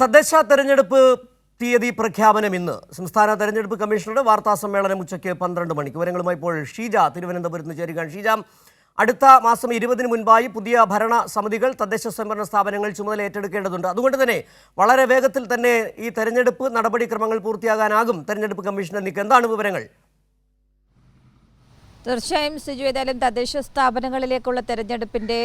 തദ്ദേശ തെരഞ്ഞെടുപ്പ് തീയതി പ്രഖ്യാപനം ഇന്ന്. സംസ്ഥാന തെരഞ്ഞെടുപ്പ് കമ്മീഷണറുടെ വാർത്താ സമ്മേളനം ഉച്ചയ്ക്ക് 12 മണിക്ക്. വിവരങ്ങളുമായി ഇപ്പോൾ ഷീജ തിരുവനന്തപുരത്ത് നിന്ന് ചേരുകയാണ്. ഷീജ, അടുത്ത മാസം 20-ന് മുൻപായി പുതിയ ഭരണ സമിതികൾ തദ്ദേശ സ്വയംഭരണ സ്ഥാപനങ്ങൾ ചുമതല ഏറ്റെടുക്കേണ്ടതുണ്ട്. അതുകൊണ്ട് തന്നെ വളരെ വേഗത്തിൽ തന്നെ ഈ തെരഞ്ഞെടുപ്പ് നടപടിക്രമങ്ങൾ പൂർത്തിയാകാനാകും തെരഞ്ഞെടുപ്പ് കമ്മീഷന്റെ നീക്കം. എന്താണ് വിവരങ്ങൾ? തീർച്ചയായും സിജു, ഏതായാലും തദ്ദേശ സ്ഥാപനങ്ങളിലേക്കുള്ള തെരഞ്ഞെടുപ്പിന്റെ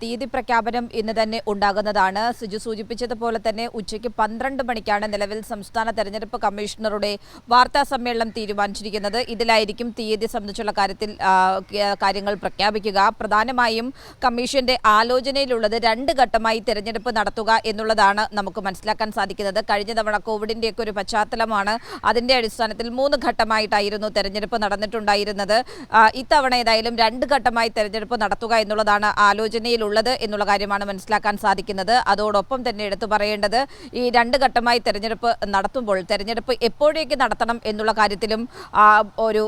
തീയതി പ്രഖ്യാപനം ഇന്ന് തന്നെ ഉണ്ടാകുന്നതാണ്. സിജു സൂചിപ്പിച്ചതുപോലെ തന്നെ ഉച്ചയ്ക്ക് 12 മണിക്കാണ് നിലവിൽ സംസ്ഥാന തെരഞ്ഞെടുപ്പ് കമ്മീഷണറുടെ വാർത്താ സമ്മേളനം തീരുമാനിച്ചിരിക്കുന്നത്. ഇതിലായിരിക്കും തീയതി സംബന്ധിച്ചുള്ള കാര്യങ്ങൾ പ്രഖ്യാപിക്കുക. പ്രധാനമായും കമ്മീഷന്റെ ആലോചനയിലുള്ളത് 2 ഘട്ടമായി തെരഞ്ഞെടുപ്പ് നടത്തുക എന്നുള്ളതാണ് നമുക്ക് മനസ്സിലാക്കാൻ സാധിക്കുന്നത്. കഴിഞ്ഞ തവണ കോവിഡിന്റെയൊക്കെ ഒരു പശ്ചാത്തലമാണ്. അതിന്റെ അടിസ്ഥാനത്തിൽ 3 ഘട്ടമായിട്ടായിരുന്നു തെരഞ്ഞെടുപ്പ് നടന്നിട്ടുണ്ടായിരുന്നത്. ഇത്തവണ ഏതായാലും 2 ഘട്ടമായി തെരഞ്ഞെടുപ്പ് നടത്തുക എന്നുള്ളതാണ് ആലോചനയിലുള്ളത് എന്നുള്ള കാര്യമാണ് മനസ്സിലാക്കാൻ സാധിക്കുന്നത്. അതോടൊപ്പം തന്നെ എടുത്തു പറയേണ്ടത്, ഈ 2 ഘട്ടമായി തെരഞ്ഞെടുപ്പ് നടത്തുമ്പോൾ തെരഞ്ഞെടുപ്പ് എപ്പോഴേക്ക് നടത്തണം എന്നുള്ള കാര്യത്തിലും ഒരു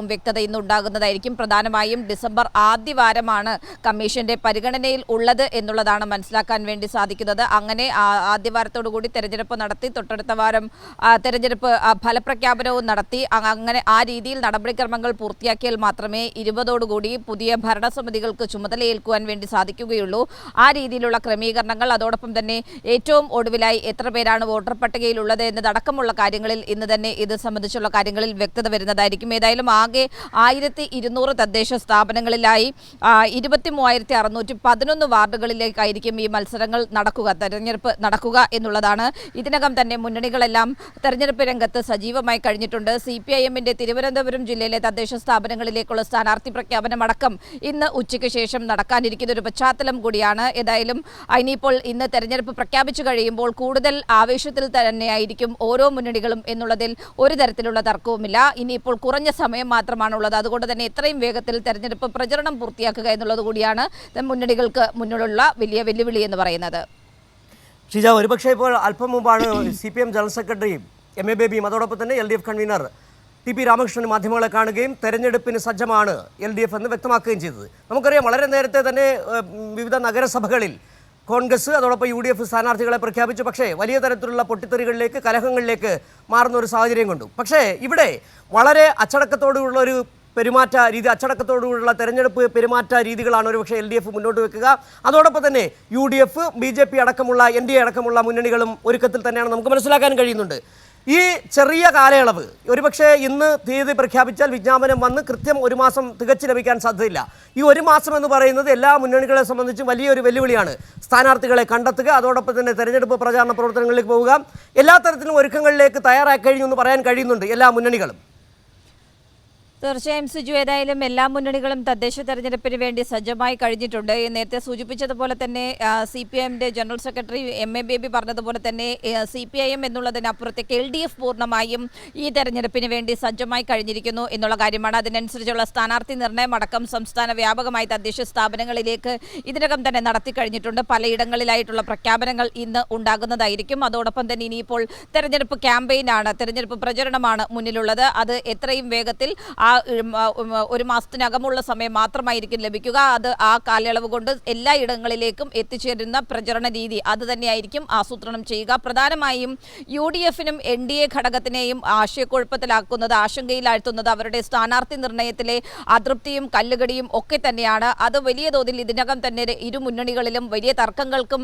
വ്യക്തത ഇന്ന് ഉണ്ടാകുന്നതായിരിക്കും. പ്രധാനമായും ഡിസംബർ ആദ്യവാരമാണ് കമ്മീഷന്റെ പരിഗണനയിൽ ഉള്ളത് എന്നുള്ളതാണ് മനസ്സിലാക്കാൻ വേണ്ടി സാധിക്കുന്നത്. അങ്ങനെ ആദ്യവാരത്തോടു കൂടി തെരഞ്ഞെടുപ്പ് നടത്തി തൊട്ടടുത്ത വാരം തെരഞ്ഞെടുപ്പ് ഫലപ്രഖ്യാപനവും നടത്തി അങ്ങനെ ആ രീതിയിൽ നടപടിക്രമങ്ങൾ പൂർത്തിയാക്കിയാൽ മാത്രമേ 20ഓടുകൂടി പുതിയ ഭരണസമിതികൾക്ക് ചുമതലയേൽക്കുവാൻ വേണ്ടി സാധിക്കുകയുള്ളൂ. ആ രീതിയിലുള്ള ക്രമീകരണങ്ങൾ, അതോടൊപ്പം തന്നെ ഏറ്റവും ഒടുവിലായി എത്ര പേരാണ് വോട്ടർ പട്ടികയിലുള്ളത് എന്നതടക്കമുള്ള കാര്യങ്ങളിൽ ഇന്ന് തന്നെ ഇത് സംബന്ധിച്ചുള്ള കാര്യങ്ങളിൽ വ്യക്തത വരുന്നതായിരിക്കും. ഏതായാലും ആകെ 1200 തദ്ദേശ സ്ഥാപനങ്ങളിലായി 23,611 വാർഡുകളിലേക്കായിരിക്കും ഈ മത്സരങ്ങൾ തെരഞ്ഞെടുപ്പ് നടക്കുക എന്നുള്ളതാണ്. ഇതിനകം തന്നെ മുന്നണികളെല്ലാം തെരഞ്ഞെടുപ്പ് രംഗത്ത് സജീവമായി കഴിഞ്ഞിട്ടുണ്ട്. CPIM-ന്റെ തിരുവനന്തപുരം ജില്ലയിലെ തദ്ദേശ സ്ഥാപനങ്ങളിലേക്കുള്ള സ്ഥാനാർത്ഥി പ്രഖ്യാപനം അടക്കം ഇന്ന് ഉച്ചയ്ക്ക് ശേഷം നടക്കാനിരിക്കുന്ന ഒരു പശ്ചാത്തലം കൂടിയാണ്. ഏതായാലും ഇനിയിപ്പോൾ ഇന്ന് തെരഞ്ഞെടുപ്പ് പ്രഖ്യാപിച്ചു കഴിയുമ്പോൾ കൂടുതൽ ആവേശത്തിൽ തന്നെയായിരിക്കും ഓരോ മുന്നണികളും എന്നുള്ളതിൽ ഒരു തരത്തിലുള്ള തർക്കവുമില്ല. ഇനിയിപ്പോൾ കുറഞ്ഞ സമയം മാത്രമാണുള്ളത്. അതുകൊണ്ട് തന്നെ എത്രയും വേഗത്തിൽ തെരഞ്ഞെടുപ്പ് പ്രചരണം പൂർത്തിയാക്കുക എന്നുള്ളത് കൂടിയാണ് മുന്നണികൾക്ക് മുന്നിലുള്ള വലിയ വെല്ലുവിളി എന്ന് പറയുന്നത്. ഷീജ, ഒരുപക്ഷെ ഇപ്പോൾ അല്പം മുമ്പാണ് CPM ജനറൽ സെക്രട്ടറിയും MA ബേബിയും അതോടൊപ്പം തന്നെ LDF കൺവീനർ TP രാമകൃഷ്ണൻ മാധ്യമങ്ങളെ കാണുകയും തെരഞ്ഞെടുപ്പിന് സജ്ജമാണ് LDF എന്ന് വ്യക്തമാക്കുകയും ചെയ്തത്. നമുക്കറിയാം, വളരെ നേരത്തെ തന്നെ വിവിധ നഗരസഭകളിൽ കോൺഗ്രസ് അതോടൊപ്പം UDF സ്ഥാനാർത്ഥികളെ പ്രഖ്യാപിച്ചു. പക്ഷേ വലിയ തരത്തിലുള്ള പൊട്ടിത്തെറികളിലേക്ക്, കലഹങ്ങളിലേക്ക് മാറുന്ന ഒരു സാഹചര്യം കൊണ്ടു. പക്ഷേ ഇവിടെ വളരെ അച്ചടക്കത്തോടുള്ള ഒരു പെരുമാറ്റ രീതി, അച്ചടക്കത്തോടുള്ള തെരഞ്ഞെടുപ്പ് പെരുമാറ്റ രീതികളാണ് ഒരുപക്ഷെ LDF മുന്നോട്ട് വെക്കുക. അതോടൊപ്പം തന്നെ UDF, BJP അടക്കമുള്ള NDA അടക്കമുള്ള മുന്നണികളും ഒരുക്കത്തിൽ തന്നെയാണ് നമുക്ക് മനസ്സിലാക്കാൻ കഴിയുന്നുണ്ട്. ഈ ചെറിയ കാലയളവ്, ഒരുപക്ഷെ ഇന്ന് തീയതി പ്രഖ്യാപിച്ചാൽ വിജ്ഞാപനം വന്ന് കൃത്യം 1 മാസം തികച്ചു ലഭിക്കാൻ സാധ്യതയില്ല. ഈ 1 മാസം എന്ന് പറയുന്നത് എല്ലാ മുന്നണികളെ സംബന്ധിച്ചും വലിയൊരു വെല്ലുവിളിയാണ്. സ്ഥാനാർത്ഥികളെ കണ്ടെത്തുക, അതോടൊപ്പം തന്നെ തെരഞ്ഞെടുപ്പ് പ്രചാരണ പ്രവർത്തനങ്ങളിലേക്ക് പോവുക, എല്ലാ തരത്തിലും ഒരുക്കങ്ങളിലേക്ക് തയ്യാറായി കഴിഞ്ഞു എന്ന് പറയാൻ കഴിയുന്നുണ്ട് എല്ലാ മുന്നണികളും. തീർച്ചയായും സിജു, ഏതായാലും എല്ലാ മുന്നണികളും തദ്ദേശ തെരഞ്ഞെടുപ്പിന് വേണ്ടി സജ്ജമായി കഴിഞ്ഞിട്ടുണ്ട്. നേരത്തെ സൂചിപ്പിച്ചതുപോലെ തന്നെ CPIM-ന്റെ ജനറൽ സെക്രട്ടറി MA ബേബി പറഞ്ഞതുപോലെ തന്നെ CPIM എന്നുള്ളതിനപ്പുറത്തേക്ക് LDF പൂർണ്ണമായും ഈ തെരഞ്ഞെടുപ്പിന് വേണ്ടി സജ്ജമായി കഴിഞ്ഞിരിക്കുന്നു എന്നുള്ള കാര്യമാണ്. അതിനനുസരിച്ചുള്ള സ്ഥാനാർത്ഥി നിർണയം അടക്കം സംസ്ഥാന വ്യാപകമായി തദ്ദേശ സ്ഥാപനങ്ങളിലേക്ക് ഇതിനകം തന്നെ നടത്തി കഴിഞ്ഞിട്ടുണ്ട്. പലയിടങ്ങളിലായിട്ടുള്ള പ്രഖ്യാപനങ്ങൾ ഇന്ന് ഉണ്ടാകുന്നതായിരിക്കും. അതോടൊപ്പം തന്നെ ഇനിയിപ്പോൾ തെരഞ്ഞെടുപ്പ് ക്യാമ്പയിനാണ്, തെരഞ്ഞെടുപ്പ് പ്രചരണമാണ് മുന്നിലുള്ളത്. അത് എത്രയും വേഗത്തിൽ 1 മാസത്തിനകമുള്ള സമയം മാത്രമായിരിക്കും ലഭിക്കുക. അത് ആ കാലയളവ് കൊണ്ട് എല്ലാ ഇടങ്ങളിലേക്കും എത്തിച്ചേരുന്ന പ്രചരണ രീതി അത് തന്നെയായിരിക്കും ആസൂത്രണം ചെയ്യുക. പ്രധാനമായും UDF-നും NDA ഘടകത്തിനെയും ആശയക്കുഴപ്പത്തിലാക്കുന്നത്, ആശങ്കയിലാഴ്ത്തുന്നത് അവരുടെ സ്ഥാനാർത്ഥി നിർണയത്തിലെ അതൃപ്തിയും കല്ലുകടിയും ഒക്കെ തന്നെയാണ്. അത് വലിയ തോതിൽ ഇതിനകം തന്നെ ഇരു മുന്നണികളിലും വലിയ തർക്കങ്ങൾക്കും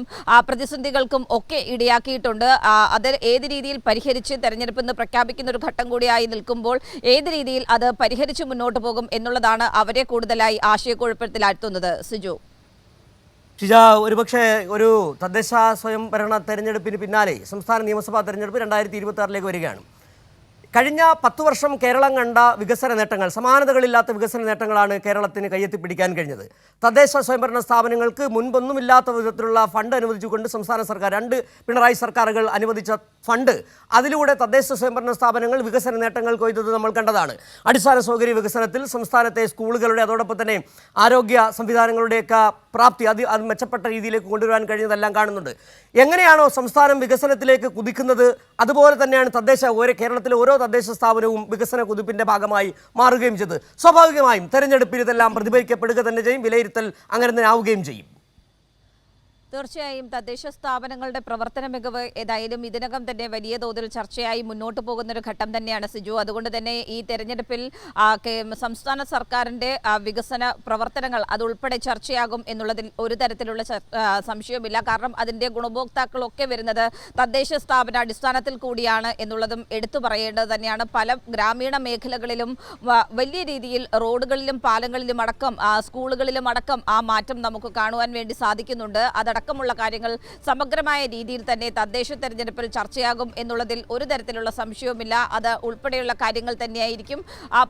പ്രതിസന്ധികൾക്കും ഒക്കെ ഇടയാക്കിയിട്ടുണ്ട്. അത് ഏത് രീതിയിൽ പരിഹരിച്ച് തെരഞ്ഞെടുപ്പ് ഇന്ന് പ്രഖ്യാപിക്കുന്ന ഒരു ഘട്ടം കൂടിയായി നിൽക്കുമ്പോൾ ഏത് രീതിയിൽ അത് പരിഹരിച്ച് മുന്നോട്ട് പോകും എന്നുള്ളതാണ് അവരെ കൂടുതലായി ആശയക്കുഴപ്പത്തിലാഴ്ത്തുന്നത്. സിജു, ഷിജ, ഒരുപക്ഷെ ഒരു തദ്ദേശ സ്വയംഭരണ തെരഞ്ഞെടുപ്പിന് പിന്നാലെ സംസ്ഥാന നിയമസഭാ തെരഞ്ഞെടുപ്പ് 2026 വരികയാണ്. കഴിഞ്ഞ 10 വർഷം കേരളം കണ്ട വികസന നേട്ടങ്ങൾ, സമാനതകളില്ലാത്ത വികസന നേട്ടങ്ങളാണ് കേരളത്തിന് കയ്യെത്തിപ്പിടിക്കാൻ കഴിഞ്ഞത്. തദ്ദേശ സ്വയംഭരണ സ്ഥാപനങ്ങൾക്ക് മുൻപൊന്നുമില്ലാത്ത വിധത്തിലുള്ള ഫണ്ട് അനുവദിച്ചുകൊണ്ട് സംസ്ഥാന സർക്കാർ, 2 പിണറായി സർക്കാരുകൾ അനുവദിച്ച ഫണ്ട്, അതിലൂടെ തദ്ദേശ സ്വയംഭരണ സ്ഥാപനങ്ങൾ വികസന നേട്ടങ്ങൾ കൊയ്തത് നമ്മൾ കണ്ടതാണ്. അടിസ്ഥാന സൗകര്യ വികസനത്തിൽ സംസ്ഥാനത്തെ സ്കൂളുകളുടെ അതോടൊപ്പം തന്നെ ആരോഗ്യ സംവിധാനങ്ങളുടെയൊക്കെ പ്രാപ്തി അത് മെച്ചപ്പെട്ട രീതിയിലേക്ക് കൊണ്ടുവരാൻ കഴിയുന്നതെല്ലാം കാണുന്നുണ്ട്. എങ്ങനെയാണോ സംസ്ഥാനം വികസനത്തിലേക്ക് കുതിക്കുന്നത്, അതുപോലെ തന്നെയാണ് കേരളത്തിലെ ഓരോ തദ്ദേശ സ്ഥാപനവും വികസന കുതിപ്പിൻ്റെ ഭാഗമായി മാറുകയും ചെയ്ത് സ്വാഭാവികമായും തെരഞ്ഞെടുപ്പിൽ ഇതെല്ലാം പ്രതിഫലിക്കപ്പെടുക തന്നെ ചെയ്യും, വിലയിരുത്തൽ അങ്ങനെ തന്നെ ആവുകയും ചെയ്യും. തീർച്ചയായും തദ്ദേശ സ്ഥാപനങ്ങളുടെ പ്രവർത്തന മികവ് ഏതായാലും ഇതിനകം തന്നെ വലിയ തോതിൽ ചർച്ചയായി മുന്നോട്ട് പോകുന്നൊരു ഘട്ടം തന്നെയാണ് സിജു. അതുകൊണ്ട് തന്നെ ഈ തെരഞ്ഞെടുപ്പിൽ സംസ്ഥാന സർക്കാരിന്റെ വികസന പ്രവർത്തനങ്ങൾ അതുൾപ്പെടെ ചർച്ചയാകും എന്നുള്ളതിൽ ഒരു തരത്തിലുള്ള സംശയവുമില്ല. കാരണം അതിന്റെ ഗുണഭോക്താക്കളൊക്കെ വരുന്നത് തദ്ദേശ സ്ഥാപന അടിസ്ഥാനത്തിൽ കൂടിയാണ് എന്നുള്ളതും എടുത്തു പറയേണ്ടത് തന്നെയാണ്. പല ഗ്രാമീണ മേഖലകളിലും വലിയ രീതിയിൽ റോഡുകളിലും പാലങ്ങളിലും അടക്കം സ്കൂളുകളിലും അടക്കം ആ മാറ്റം നമുക്ക് കാണുവാൻ വേണ്ടി സാധിക്കുന്നുണ്ട്. അതടക്കമുള്ള കാര്യങ്ങൾ സമഗ്രമായ രീതിയിൽ തന്നെ തദ്ദേശ തെരഞ്ഞെടുപ്പിൽ ചർച്ചയാകും എന്നുള്ളതിൽ ഒരു തരത്തിലുള്ള സംശയവുമില്ല. അത് ഉൾപ്പെടെയുള്ള കാര്യങ്ങൾ തന്നെയായിരിക്കും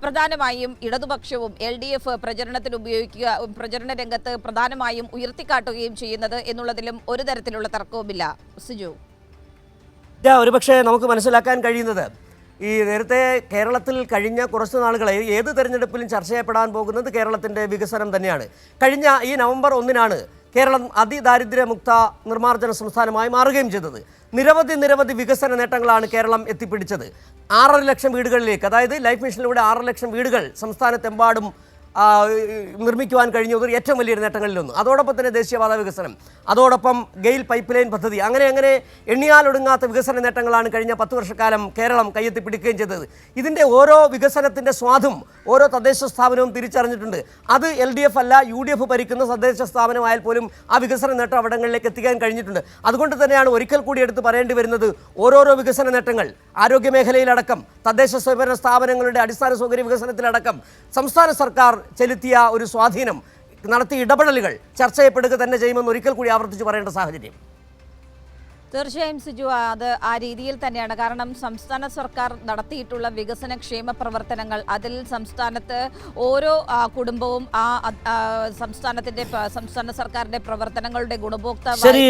പ്രധാനമായും ഇടതുപക്ഷവും LDF പ്രചരണത്തിൽ ഉപയോഗിക്കുക, പ്രചരണ രംഗത്ത് പ്രധാനമായും ഉയർത്തിക്കാട്ടുകയും ചെയ്യുന്നത് എന്നുള്ളതിലും ഒരു തരത്തിലുള്ള തർക്കവുമില്ല. സിജു, ഒരുപക്ഷെ നമുക്ക് മനസ്സിലാക്കാൻ കഴിയുന്നത് ഈ നേരത്തെ കേരളത്തിൽ കഴിഞ്ഞ കുറച്ച് നാളുകളെ ഏത് തെരഞ്ഞെടുപ്പിലും ചർച്ച ചെയ്യപ്പെടാൻ പോകുന്നത് കേരളത്തിൻ്റെ വികസനം തന്നെയാണ്. കഴിഞ്ഞ ഈ നവംബർ 1-നാണ് കേരളം അതിദാരിദ്ര്യമുക്ത നിർമ്മാർജ്ജന സംസ്ഥാനമായി മാറുകയും ചെയ്തത്. നിരവധി വികസന നേട്ടങ്ങളാണ് കേരളം എത്തിപ്പിടിച്ചത്. 6 ലക്ഷം വീടുകളിലേക്ക്, അതായത് ലൈഫ് മിഷനിലൂടെ 6 ലക്ഷം വീടുകൾ സംസ്ഥാനത്തെമ്പാടും നിർമ്മിക്കുവാൻ കഴിഞ്ഞത് ഏറ്റവും വലിയൊരു നേട്ടങ്ങളിലൊന്ന്. അതോടൊപ്പം തന്നെ ദേശീയപാത വികസനം, അതോടൊപ്പം ഗെയിൽ പൈപ്പ് ലൈൻ പദ്ധതി, അങ്ങനെ എണ്ണിയാലൊടുങ്ങാത്ത വികസന നേട്ടങ്ങളാണ് കഴിഞ്ഞ 10 വർഷക്കാലം കേരളം കയ്യെത്തിപ്പിടിക്കുകയും ചെയ്തത്. ഇതിൻ്റെ ഓരോ വികസനത്തിൻ്റെ സ്വാദും ഓരോ തദ്ദേശ സ്ഥാപനവും തിരിച്ചറിഞ്ഞിട്ടുണ്ട്. അത് LDF അല്ല, UDF ഭരിക്കുന്ന തദ്ദേശ സ്ഥാപനമായാൽ പോലും ആ വികസന നേട്ടം അവിടങ്ങളിലേക്ക് എത്തിക്കാൻ കഴിഞ്ഞിട്ടുണ്ട്. അതുകൊണ്ട് തന്നെയാണ് ഒരിക്കൽ കൂടി എടുത്ത് പറയേണ്ടി വരുന്നത്, ഓരോരോ വികസന നേട്ടങ്ങൾ ആരോഗ്യ മേഖലയിലടക്കം തദ്ദേശ സ്വയംഭരണ സ്ഥാപനങ്ങളുടെ അടിസ്ഥാന സൗകര്യ വികസനത്തിലടക്കം സംസ്ഥാന സർക്കാർ ചെലുത്തിയ ഒരു സ്വാധീനം, നടത്തിയ ഇടപെടലുകൾ ചർച്ച ചെയ്യപ്പെടുക തന്നെ ചെയ്യുമെന്ന് ഒരിക്കൽ കൂടി ആവർത്തിച്ച് പറയേണ്ട സാഹചര്യം. തീർച്ചയായും സിജു, അത് ആ രീതിയിൽ തന്നെയാണ്. കാരണം സംസ്ഥാന സർക്കാർ നടത്തിയിട്ടുള്ള വികസന ക്ഷേമ പ്രവർത്തനങ്ങൾ, അതിൽ സംസ്ഥാനത്ത് ഓരോ കുടുംബവും സംസ്ഥാന സർക്കാരിന്റെ പ്രവർത്തനങ്ങളുടെ ഗുണഭോക്താവായി